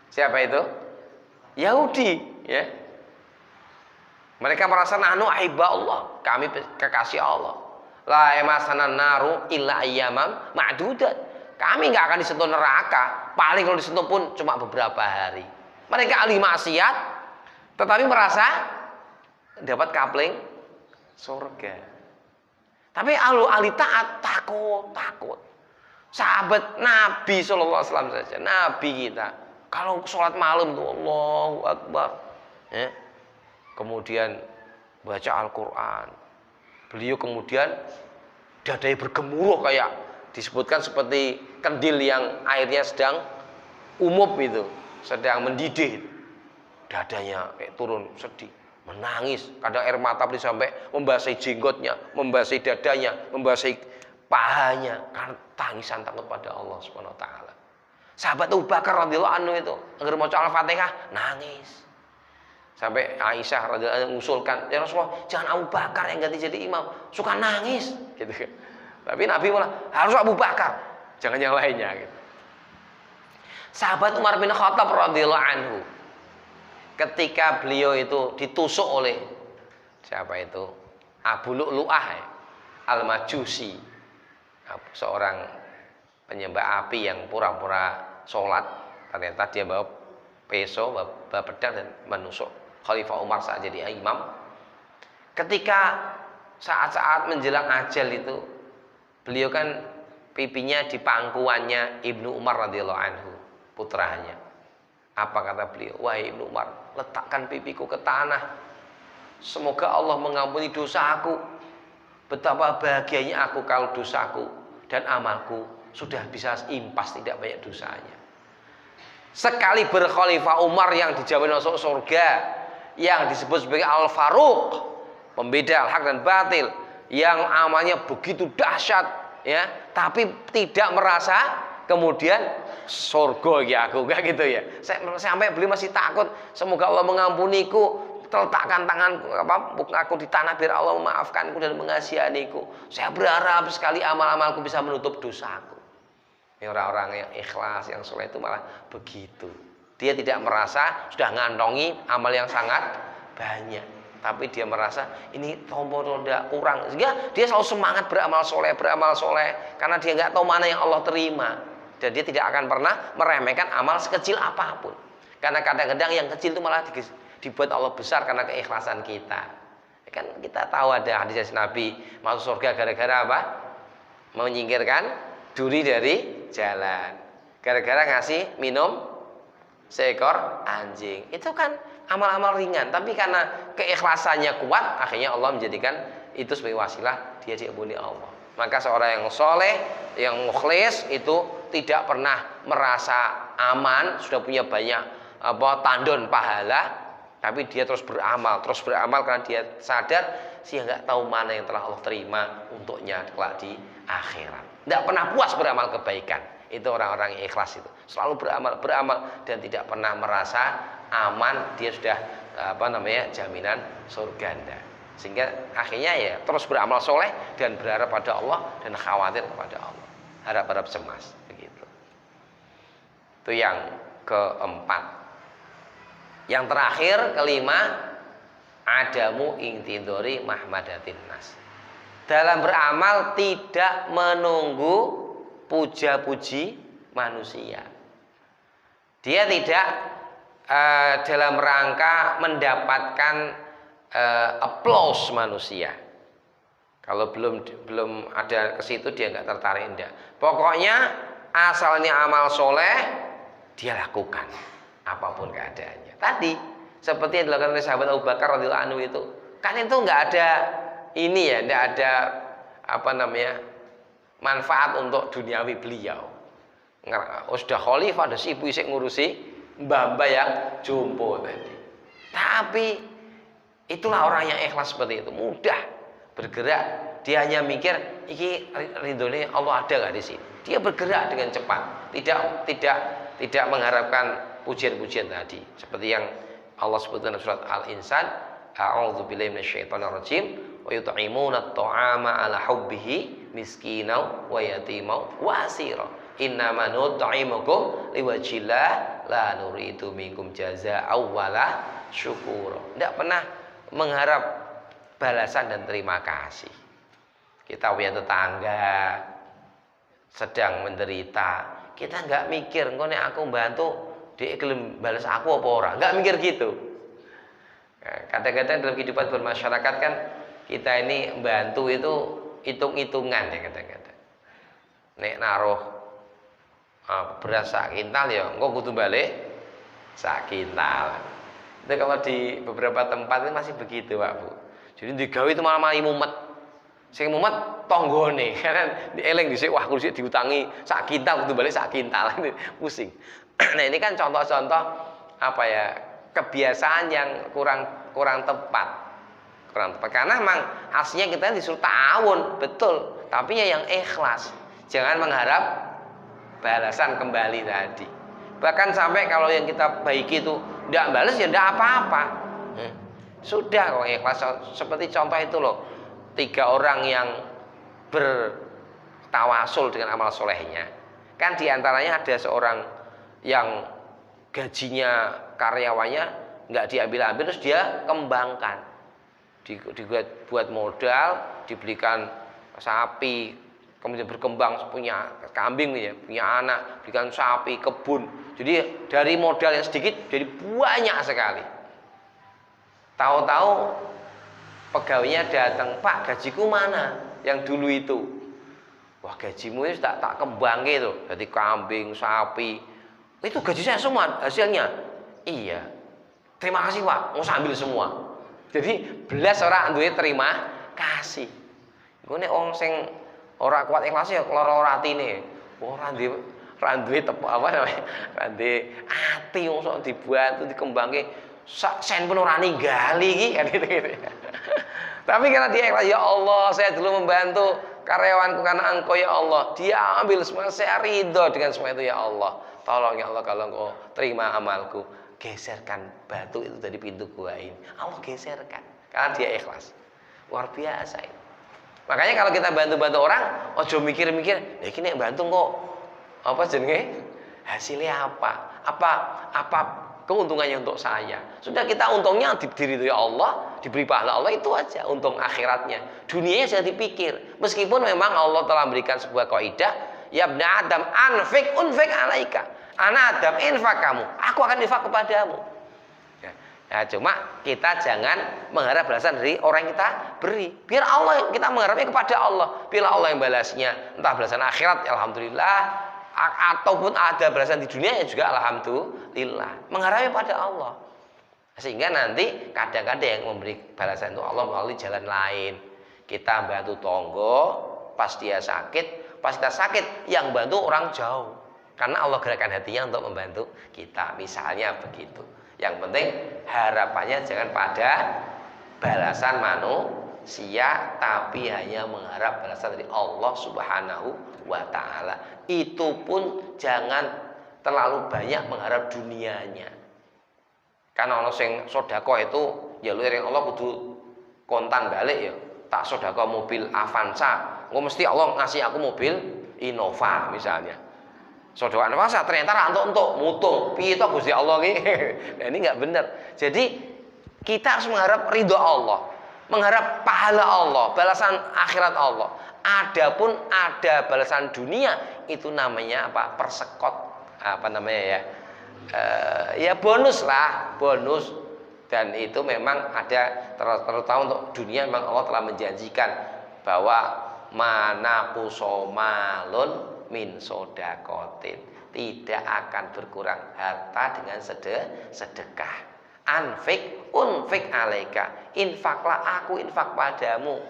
Siapa itu? Yahudi, ya. Mereka merasa nahnu ahibba Allah, kami kekasih Allah. La yamassanan naru illa ayyamam ma'dudat. Kami nggak akan disentuh neraka, paling kalau disentuh pun cuma beberapa hari. Mereka ahli maksiat, tetapi merasa dapat kapling surga. Tapi ahli taat takut. Sahabat Nabi Sallallahu Alaihi Wasallam saja, Nabi kita, kalau sholat malam tuh Allahu Akbar, ya. Kemudian baca Al-Quran, beliau kemudian dadanya bergemuruh kayak disebutkan seperti kendil yang airnya sedang umup itu, sedang mendidih, dadanya kayak turun sedih. menangis, kadang air mata beliau sampai membasahi jenggotnya, membasahi dadanya, membasahi pahanya karena tangisan takut pada Allah Subhanahu wa taala. Sahabat Abu Bakar radhiyallahu anhu itu agar maca Al-Fatihah nangis. Sampai Aisyah radhiyallahu anha mengusulkan, "Ya Rasulullah, jangan Abu Bakar yang ganti jadi imam, suka nangis." Gitu kan. Tapi Nabi malah harus Abu Bakar, jangan yang lainnya gitu. Sahabat Umar bin Khattab radhiyallahu anhu ketika beliau itu ditusuk oleh siapa itu? Abu Lu'lu'ah Al-Majusi, seorang penyembah api yang pura-pura sholat, ternyata dia bawa peso, bawa pedang dan menusuk Khalifah Umar saat jadi imam. Ketika saat-saat menjelang ajal itu, beliau kan pipinya di pangkuannya Ibnu Umar radhiyallahu anhu, putranya. Apa kata beliau? Wahai Ibnu Umar, letakkan pipiku ke tanah. Semoga Allah mengampuni dosaku. Betapa bahagianya aku kalau dosaku dan amalku sudah bisa impas, tidak banyak dosanya. Sekali berkhalifah Umar yang dijamin masuk surga, yang disebut sebagai Al-Faruq, pembeda hak dan batil, yang amalnya begitu dahsyat, ya, tapi tidak merasa kemudian surga ya aku, enggak gitu ya. Sampai beliau masih takut, semoga Allah mengampuniku, letakkan tanganku aku di tanah biar Allah memaafkanku dan mengasihaniku. Saya berharap sekali amal-amalku bisa menutup dosaku. Orang-orang yang ikhlas, yang soleh itu malah begitu. Dia tidak merasa sudah ngantongi amal yang sangat banyak, tapi dia merasa ini tombol roda kurang, sehingga dia selalu semangat beramal soleh, karena dia nggak tahu mana yang Allah terima, dan dia tidak akan pernah meremehkan amal sekecil apapun, karena kadang-kadang yang kecil itu malah dibuat Allah besar karena keikhlasan kita. Kan kita tahu ada hadis Nabi masuk surga gara-gara apa? Menyingkirkan duri dari jalan, gara-gara ngasih minum seekor anjing. Itu kan amal-amal ringan, tapi karena keikhlasannya kuat, akhirnya Allah menjadikan itu sebagai wasilah dia diampuni Allah. Maka seorang yang soleh, yang mukhlis itu tidak pernah merasa aman, sudah punya banyak tandon pahala, tapi dia terus beramal karena dia sadar dia nggak tahu mana yang telah Allah terima untuknya kelak di akhirat. Tidak pernah puas beramal kebaikan. Itu orang-orang yang ikhlas itu selalu beramal dan tidak pernah merasa aman, dia sudah jaminan surga. Sehingga akhirnya ya terus beramal soleh dan berharap pada Allah dan khawatir kepada Allah, harap-harap cemas begitu. Itu yang keempat. Yang terakhir, kelima, adamu intidori mahmadatin nas. Dalam beramal tidak menunggu puja-puji manusia. Dia tidak dalam rangka mendapatkan applause manusia. Kalau belum ada ke situ dia nggak tertarik, enggak. Pokoknya asalnya amal soleh dia lakukan apapun keadaannya. Tadi seperti yang dilakukan oleh sahabat Abu Bakar radhiyallahu anhu itu, kan itu nggak ada ini ya, nggak ada manfaat untuk duniawi beliau. Sudah khalifah, ada si ibu isik ngurusi mbah-mbah yang jompo tadi. Tapi itulah orang yang ikhlas seperti itu, mudah bergerak. Dia hanya mikir, iki ridhonya Allah ada nggak di sini. Dia bergerak dengan cepat, tidak mengharapkan pujian-pujian tadi. Seperti yang Allah sebutkan dalam surat Al-Insan, a'udzubillahi minasyaitonirrajim, wa yut'imuna at-ta'ama 'ala hubbihi miskinan wa yatiman wa asira. Innama nut'imukum liwajhillah la nuridu minkum jazaa'an wala syukura. Tidak pernah mengharap balasan dan terima kasih. Kita punya tetangga sedang menderita, kita nggak mikir, engko nek aku bantu dia gelem balas aku apa ora, nggak mikir gitu. Kadang-kadang dalam kehidupan bermasyarakat kan kita ini bantu itu hitung-hitungan ya kadang-kadang. Nek naruh beras sak kintal ya engko kudu balik sak kintal. Itu kalau di beberapa tempat itu masih begitu, Pak Bu. Jadi digawe itu malah mumet. Sing mumet tanggane kan dieling dhisik, wah kursi diutangi sak kintal kudu balik sak kintal. Pusing. Nah, ini kan contoh-contoh kebiasaan yang kurang kurang tepat. Kurang tepat karena memang aslinya kita disuruh ta'awun, betul. Tapi ya yang ikhlas. Jangan mengharap balasan kembali tadi. Bahkan sampai kalau yang kita baiki itu tidak balas ya tidak apa-apa. Sudah kok ikhlas. Seperti contoh itu loh, 3 orang yang bertawasul dengan amal solehnya. Kan diantaranya ada seorang yang gajinya karyawannya nggak diambil-ambil, terus dia kembangkan, dibuat modal, dibelikan sapi, kemudian berkembang, punya kambing ya, punya anak, belikan sapi, kebun. Jadi dari modal yang sedikit jadi banyak sekali. Tahu-tahu pegawainya datang, "Pak, gajiku mana yang dulu itu?" "Wah, gajimu itu tak kembang gitu, jadi kambing, sapi. Itu gaji saya semua hasilnya." "Iya." "Terima kasih, Pak, mau ambil semua." Jadi belas orang duwe terima kasih. Iku nek wong sing ora kuat ikhlas ya lara atine. Ora duwe apa namanya? Ra duwe ati wong sok dibantu dikembangke sak sen pun ora ninggali iki kan gitu. Tapi karena dia ikhlas, "Ya Allah, saya dulu membantu karyawanku karena Engkau ya Allah. Dia ambil semua, saya ridho dengan semua itu ya Allah. Tolong ya Allah kalau Engkau terima amalku, geserkan batu itu dari pintu gua ini." Allah geserkan karena dia ikhlas. Luar biasa itu. Makanya kalau kita bantu-bantu orang, ojo mikir-mikir, "Ya iki nek bantu kok apa jenenge? Hasilnya apa? Apa keuntungannya untuk saya?" Sudah, kita untungnya diberi ya Allah, diberi pahala Allah, itu aja untung akhiratnya. Dunianya jangan dipikir. Meskipun memang Allah telah memberikan sebuah kaidah, "Ya ibna Adam, unfik alaika." Anak Adam, infak kamu, aku akan infak kepadamu. Ya, cuma kita jangan mengharap balasan dari orang yang kita beri. Biar Allah, kita mengharapnya kepada Allah. Bila Allah yang balasnya, entah balasan akhirat, alhamdulillah, ataupun ada balasan di dunia ya juga alhamdulillah. Mengharapnya pada Allah. Sehingga nanti kadang-kadang yang memberi balasan itu Allah melalui jalan lain. Kita bantu tonggo, pas dia sakit, pas kita sakit, yang bantu orang jauh. Karena Allah gerakan hatinya untuk membantu kita. Misalnya begitu. Yang penting harapannya jangan pada balasan manusia, tapi hanya mengharap balasan dari Allah Subhanahu wa Ta'ala. Itu pun jangan terlalu banyak mengharap dunianya. Karena orang sing sodako itu ya lu yang Allah kudu kontan balik ya. Tak sodako mobil Avanza, mesti Allah ngasih aku mobil Innova misalnya. Sodako Avanza ternyata rantuk mutung. Piye to Gusti Allah iki? Nah, ini enggak benar. Jadi kita harus mengharap ridho Allah, mengharap pahala Allah, balasan akhirat Allah. Adapun ada balasan dunia itu namanya apa? Persekot, apa namanya ya? Ya bonus lah, bonus. Dan itu memang ada, terutama untuk dunia memang Allah telah menjanjikan bahwa mana kusomalun min sodakotin, tidak akan berkurang harta dengan sedekah. Unfik alaika, infaklah aku infak padamu.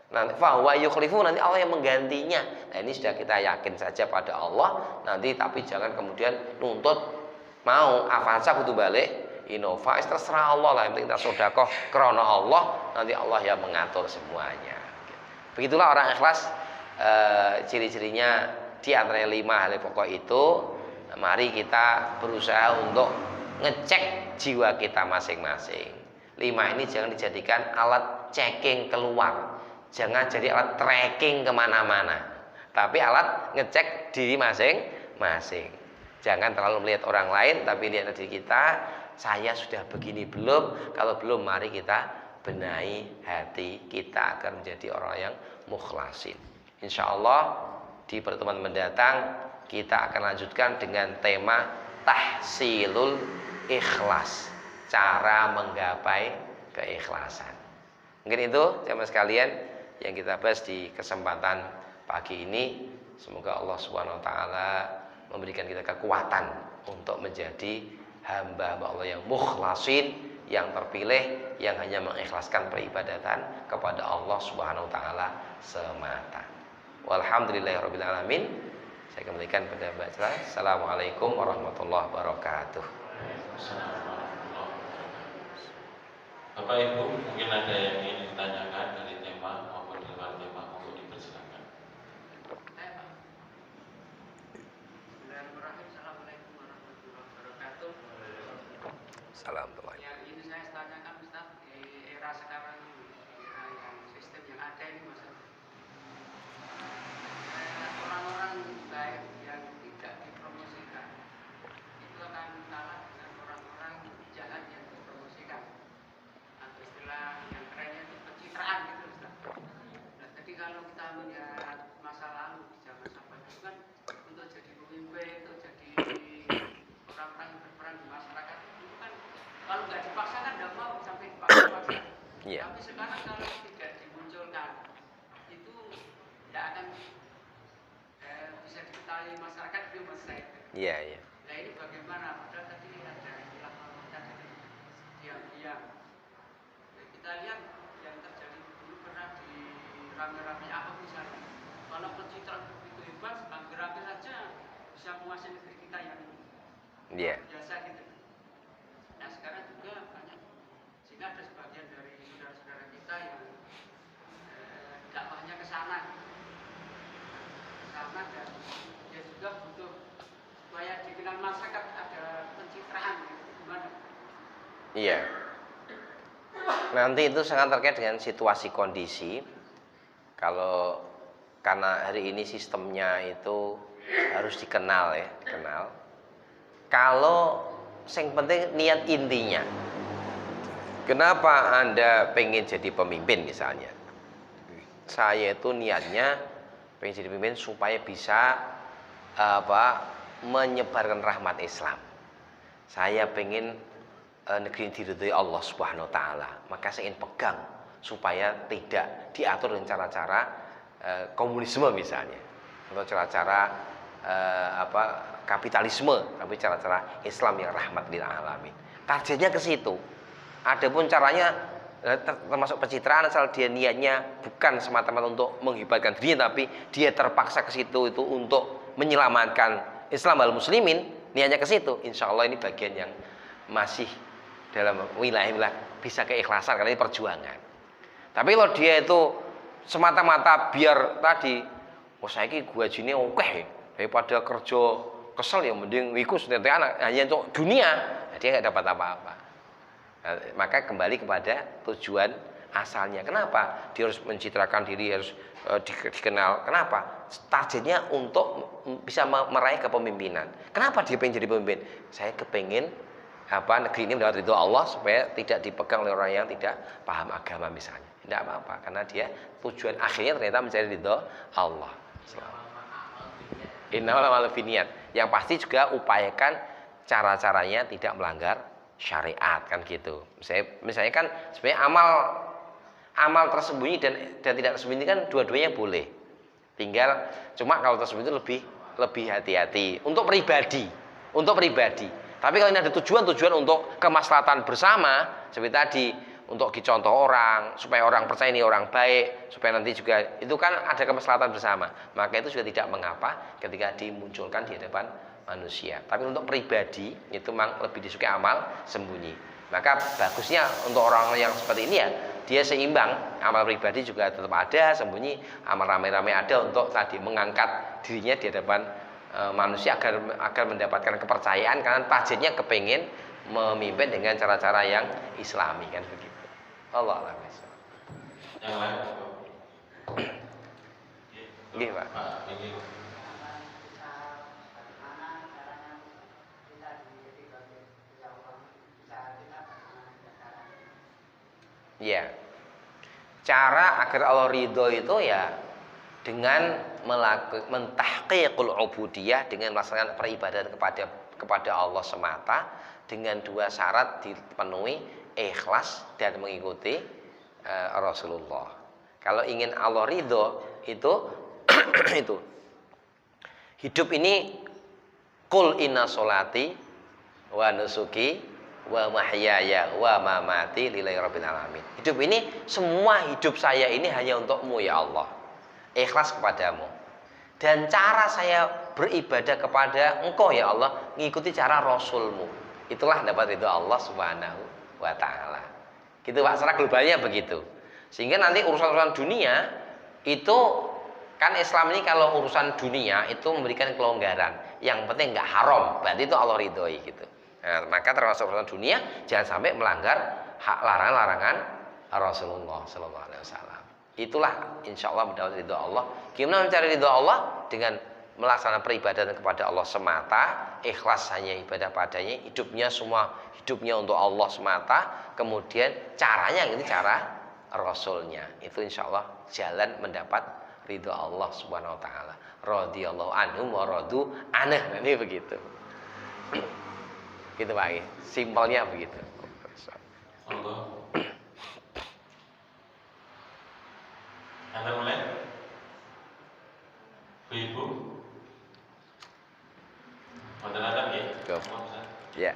Nanti fahuwa yukhlifu, nanti Allah yang menggantinya. Nah, ini sudah kita yakin saja pada Allah nanti, tapi jangan kemudian nuntut mau Avanza kudu balik Innova, terserah Allah lah, yang penting kita sedekah karena Allah, nanti Allah yang mengatur semuanya. Begitulah orang ikhlas. Ciri-cirinya di antara 5 hal pokok itu. Mari kita berusaha untuk ngecek jiwa kita masing-masing. 5 ini jangan dijadikan alat checking keluar, jangan jadi alat tracking kemana-mana, tapi alat ngecek diri masing-masing. Jangan terlalu melihat orang lain, tapi lihat diri kita. Saya sudah begini belum? Kalau belum, mari kita benahi hati kita agar menjadi orang yang mukhlasin. Insya Allah di pertemuan mendatang kita akan lanjutkan dengan tema tahsilul ikhlas, cara menggapai keikhlasan. Mungkin itu teman sekalian yang kita bahas di kesempatan pagi ini. Semoga Allah Subhanahu wa Ta'ala memberikan kita kekuatan untuk menjadi hamba Allah yang mukhlasin, yang terpilih, yang hanya mengikhlaskan peribadatan kepada Allah Subhanahu wa Ta'ala semata. Walhamdulillahirabbil alamin. Saya kembalikan pada baca. Assalamualaikum warahmatullahi wabarakatuh. Bapak Ibu, mungkin ada yang ingin ditanyakan dari tema maupun di luar tema, untuk dipersilakan. Bismillahirrahmanirrahim. Assalamualaikum warahmatullahi wabarakatuh. Salam tuh. Yang ini saya tanyakan Ustaz, di era sekarang ini, era yang sistem yang ada ini Mas, orang-orang baik yang tidak dipromosikan itu akan kalah dengan orang-orang jahat yang dipromosikan, atau istilah yang kerennya itu pencitraan gitu Ustaz. Nah, jadi kalau kita melihat masa lalu di zaman sahabat itu kan, untuk jadi pemimpin, untuk jadi orang-orang yang berperan di masyarakat itu kan kalau nggak dipaksa kan nggak mau sampai dipaksa-paksa. Iya. Tapi sekarang kalau tidak dimunculkan itu tidak akan bisa diketahui masyarakat itu Mas saya. Iya, iya. Nah ini bagaimana? Padahal tadi ada istilah kita dari diam-diam. Kita lihat yang terjadi dulu pernah di rame-rame Ahok misalnya. Kalau pencitraan begitu hebat, hampir-hampir saja bisa menguasai negeri kita yang Iya. biasa gitu. Nah sekarang juga banyak, sehingga ada sebagian dari saudara-saudara kita yang dakwahnya ke sana, dan dia juga butuh supaya dikenal masyarakat ada pencitraan gitu. Gimana? Iya. Nanti itu sangat terkait dengan situasi kondisi. Kalau karena hari ini sistemnya itu harus dikenal ya, dikenal. Kalau yang penting niat intinya. Kenapa Anda pengen jadi pemimpin misalnya? Saya itu niatnya pengen jadi pemimpin supaya bisa menyebarkan rahmat Islam. Saya pengen negeri diridhoi Allah Subhanahu wa taala. Maka saya ingin pegang supaya tidak diatur dengan cara-cara komunisme misalnya, atau cara-cara kapitalisme, tapi cara-cara Islam yang rahmat lil alamin. Targetnya ke situ. Adapun caranya termasuk pencitraan, asal dia niatnya bukan semata-mata untuk menghebatkan dirinya, tapi dia terpaksa ke situ itu untuk menyelamatkan Islam wal muslimin, niatnya ke situ. Insya Allah ini bagian yang masih dalam wilayah bisa keikhlasan, karena ini perjuangan. Tapi kalau dia itu semata-mata biar tadi, saya ini gua jini oke daripada kerja kesel, yang mending ikut nanti anak hanya untuk dunia, dia nggak dapat apa-apa. Nah, maka kembali kepada tujuan asalnya. Kenapa dia harus mencitrakan diri, harus dikenal? Kenapa? Targetnya untuk bisa meraih kepemimpinan. Kenapa dia pengen jadi pemimpin? Saya kepengen negeri ini mendapat ridho Allah, supaya tidak dipegang oleh orang yang tidak paham agama misalnya. Tidak apa-apa, karena dia tujuan akhirnya ternyata mencari ridho Allah. Innamal a'malu binniyat. Yang pasti juga upayakan cara-caranya tidak melanggar syariat, kan gitu. Misalnya kan sebenarnya amal tersembunyi dan tidak tersembunyi kan dua-duanya boleh. Tinggal cuma kalau tersembunyi itu lebih hati-hati untuk pribadi. Tapi kalau ini ada tujuan untuk kemaslahatan bersama, seperti tadi, untuk dicontoh orang, supaya orang percaya ini orang baik, supaya nanti juga itu kan ada kemaslahatan bersama. Maka itu juga tidak mengapa ketika dimunculkan di hadapan manusia. Tapi untuk pribadi itu memang lebih disukai amal sembunyi. Maka bagusnya untuk orang yang seperti ini ya, dia seimbang, amal pribadi juga tetap ada, sembunyi, amal rame-rame ada untuk tadi mengangkat dirinya di hadapan manusia agar mendapatkan kepercayaan, karena targetnya kepengen memimpin dengan cara-cara yang islami, kan begitu. Allah a'lam. Yang lain? Nggih, Pak. Ya. Cara agar Allah ridho itu ya dengan mentahqiqul ubudiyah, dengan melaksanakan peribadahan kepada Allah semata, dengan dua syarat dipenuhi, ikhlas dan mengikuti Rasulullah. Kalau ingin Allah ridho itu itu hidup ini, qul inna sholati wa nusuki wa mahyaya wa mamati lillahi rabbil alamin. Hidup ini, semua hidup saya ini hanya untukmu ya Allah. Ikhlas kepadamu. Dan cara saya beribadah kepada engkau ya Allah, mengikuti cara Rasulmu. Itulah dapat ridho Allah Subhanahu wa ta'ala. Gitu Pak, secara globalnya begitu. Sehingga nanti urusan-urusan dunia itu kan Islam ini kalau urusan dunia itu memberikan kelonggaran. Yang penting nggak haram, berarti itu Allah ridhoi gitu. Nah, maka termasuk urusan dunia jangan sampai melanggar hak larangan-larangan Rasulullah Sallallahu Alaihi Wasallam. Itulah insya Allah mendapat ridho Allah. Gimana mencari ridho Allah? Dengan melaksanakan peribadatan kepada Allah semata, ikhlas hanya ibadah padanya, hidupnya untuk Allah semata. Kemudian caranya itu cara Rasulnya. Itu insya Allah jalan mendapat ridho Allah Subhanahu Wa Taala. Radhiyallahu anhum wa radu anhu. Ini begitu. Gitu Pak. Simpelnya begitu. Allah. Anda mulai? Ibu. Moderator ya? Go. Ya.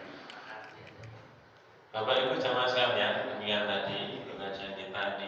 Bapak Ibu jamaah sekalian, demikian tadi pengajian kita di